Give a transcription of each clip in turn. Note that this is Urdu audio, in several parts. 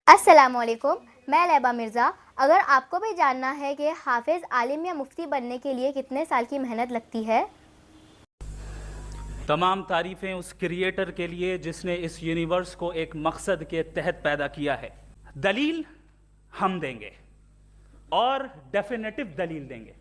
السلام علیکم، میں لیبا مرزا۔ اگر آپ کو بھی جاننا ہے کہ حافظ، عالم یا مفتی بننے کے لیے کتنے سال کی محنت لگتی ہے؟ تمام تعریفیں اس کریٹر کے لیے جس نے اس یونیورس کو ایک مقصد کے تحت پیدا کیا ہے۔ دلیل ہم دیں گے اور ڈیفینیٹو دلیل دیں گے۔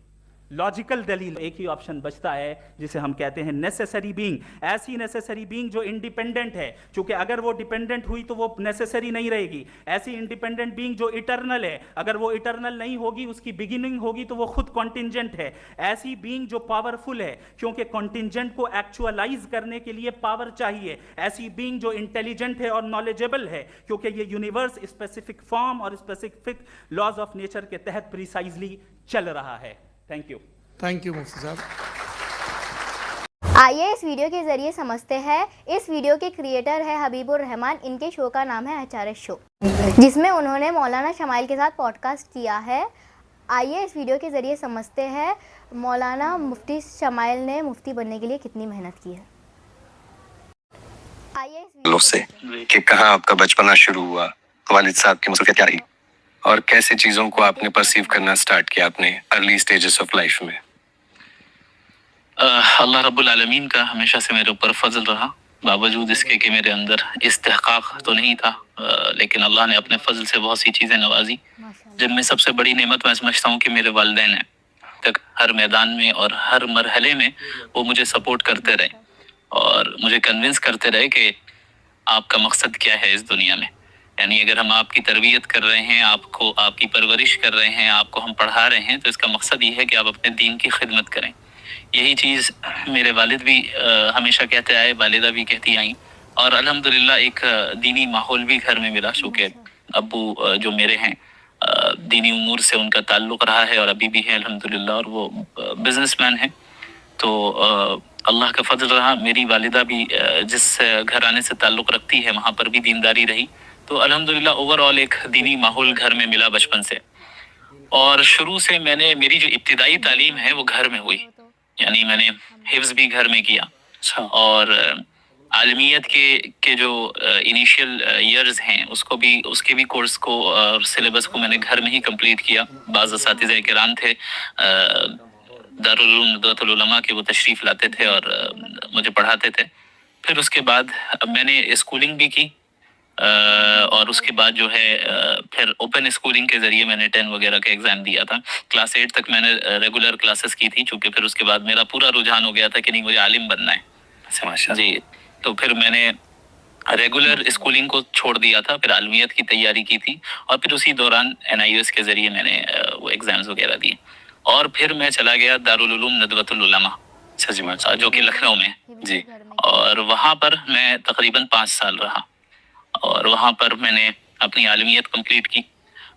لاجیکل دلیل ایک ہی آپشن بچتا ہے جسے ہم کہتے ہیں نیسیسری بینگ، ایسی نیسیسری بینگ جو انڈیپینڈنٹ ہے، چونکہ اگر وہ ڈیپینڈنٹ ہوئی تو وہ نیسیسری نہیں رہے گی۔ ایسی انڈیپینڈنٹ بینگ جو اٹرنل ہے، اگر وہ اٹرنل نہیں ہوگی، اس کی بگننگ ہوگی تو وہ خود کانٹینجنٹ ہے۔ ایسی بینگ جو پاورفل ہے، کیونکہ کانٹینجنٹ کو ایکچوالائز کرنے کے لیے پاور چاہیے۔ ایسی بینگ جو انٹیلیجنٹ ہے اور نالجبل ہے، کیونکہ یہ یونیورس اسپیسیفک فارم اور اسپیسیفک لاز آف نیچر کے تحت پریسائزلی چل رہا ہے۔ تھینک یو مفتی صاحب۔ آئیے اس ویڈیو کے ذریعے سمجھتے ہیں۔ اس ویڈیو کے کریٹر ہے حبیب الرحمان۔ ان کے شو کا نام ہے HRS شو، جس میں انہوں نے مولانا شمائل کے ساتھ پوڈ کاسٹ کیا ہے۔ آئیے اس ویڈیو کے ذریعے سمجھتے ہیں مولانا مفتی شمائل نے مفتی بننے کے لیے کتنی محنت کی ہے۔ آئیے اس ویڈیو سے کہ کہاں آپ کا بچپنا شروع ہوا، والد صاحب کی مصروفیت کیا رہی، اور کیسے چیزوں کو آپ نے پرسیو کرنا سٹارٹ کیا اپنے ارلی سٹیجز آف لائف میں۔ اللہ رب العالمین کا ہمیشہ سے میرے اوپر فضل رہا، باوجود اس کے کہ میرے اندر استحقاق تو نہیں تھا، لیکن اللہ نے اپنے فضل سے بہت سی چیزیں نوازی، جن میں سب سے بڑی نعمت میں سمجھتا ہوں کہ میرے والدین ہیں۔ تک ہر میدان میں اور ہر مرحلے میں وہ مجھے سپورٹ کرتے رہے اور مجھے کنونس کرتے رہے کہ آپ کا مقصد کیا ہے اس دنیا میں۔ یعنی اگر ہم آپ کی تربیت کر رہے ہیں، آپ کی پرورش کر رہے ہیں، آپ کو ہم پڑھا رہے ہیں، تو اس کا مقصد یہ ہے کہ آپ اپنے دین کی خدمت کریں۔ یہی چیز میرے والد بھی ہمیشہ کہتے آئے، والدہ بھی کہتی آئیں، اور الحمدللہ ایک دینی ماحول بھی گھر میں ملا، چونکہ ابو جو میرے ہیں دینی امور سے ان کا تعلق رہا ہے اور ابھی بھی ہے الحمدللہ، اور وہ بزنس مین ہیں۔ تو اللہ کا فضل رہا، میری والدہ بھی جس گھرانے سے تعلق رکھتی ہے وہاں پر بھی دینداری رہی، تو الحمدللہ اوور آل ایک دینی ماحول گھر میں ملا بچپن سے۔ اور شروع سے میری جو ابتدائی تعلیم ہے وہ گھر میں ہوئی، یعنی میں نے حفظ بھی گھر میں کیا، اور عالمیت کے جو انیشیل ایئرز ہیں اس کے بھی کورس کو اور سلیبس کو میں نے گھر میں ہی کمپلیٹ کیا۔ بعض اساتذہ کرام تھے دارالعلوم ندوۃ العلماء کے، وہ تشریف لاتے تھے اور مجھے پڑھاتے تھے۔ پھر اس کے بعد میں نے اسکولنگ بھی کی، اور اس کے بعد جو ہے پھر اوپن اسکولنگ کے ذریعے میں نے 10 وغیرہ کا ایگزام دیا تھا۔ کلاس 8 تک میں نے ریگولر کلاسز کی تھی، چونکہ پھر اس کے بعد میرا پورا رجحان ہو گیا تھا کہ نہیں، مجھے عالم بننا ہے جی۔ تو پھر میں نے ریگولر اسکولنگ کو چھوڑ دیا تھا، پھر عالمیت کی تیاری کی تھی، اور پھر اسی دوران NIOS کے ذریعے میں نے وہ ایگزامز وغیرہ دیے، اور پھر میں چلا گیا دارالعلوم ندوۃ العلماء جو کہ لکھنؤ میں جی، اور وہاں پر میں تقریباً 5 سال رہا، اور وہاں پر میں نے اپنی عالمیت کمپلیٹ کی۔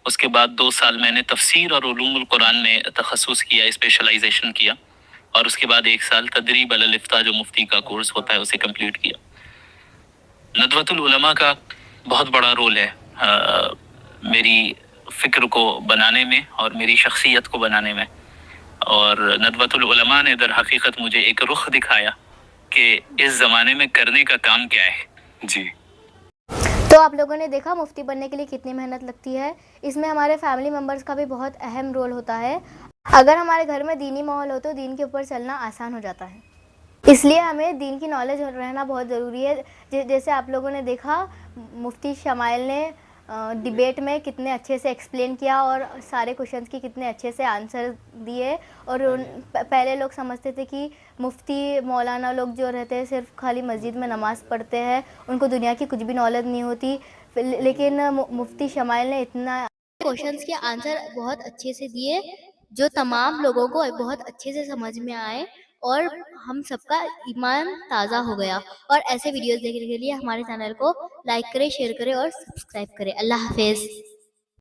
اس کے بعد 2 سال میں نے تفسیر اور علوم القرآن میں تخصص کیا، اسپیشلائزیشن کیا، اور اس کے بعد 1 سال تدریب علی الافتاء جو مفتی کا کورس ہوتا ہے اسے کمپلیٹ کیا۔ ندوۃ العلماء کا بہت بڑا رول ہے میری فکر کو بنانے میں اور میری شخصیت کو بنانے میں، اور ندوۃ العلماء نے در حقیقت مجھے ایک رخ دکھایا کہ اس زمانے میں کرنے کا کام کیا ہے جی۔ تو آپ لوگوں نے دیکھا مفتی بننے کے لیے کتنی محنت لگتی ہے۔ اس میں ہمارے فیملی ممبرز کا بھی بہت اہم رول ہوتا ہے۔ اگر ہمارے گھر میں دینی ماحول ہو تو دین کے اوپر چلنا آسان ہو جاتا ہے، اس لیے ہمیں دین کی نالج رہنا بہت ضروری ہے۔ جیسے آپ لوگوں نے دیکھا مفتی شمائل نے ڈیبیٹ میں کتنے اچھے سے ایکسپلین کیا اور سارے کوشچنس کی کتنے اچھے سے آنسر دیے، اور پہلے لوگ سمجھتے تھے کہ مفتی مولانا لوگ جو رہتے ہیں صرف خالی مسجد میں نماز پڑھتے ہیں، ان کو دنیا کی کچھ بھی نالج نہیں ہوتی، لیکن مفتی شمائل نے اتنا کوشچنس کے آنسر بہت اچھے سے دیے جو تمام لوگوں کو بہت اچھے سے سمجھ میں آئے، اور ہم سب کا ایمان تازہ ہو گیا۔ اور ایسے ویڈیوز دیکھنے کے لیے ہمارے چینل کو لائک کریں، شیئر کریں اور سبسکرائب کریں۔ اللہ حافظ۔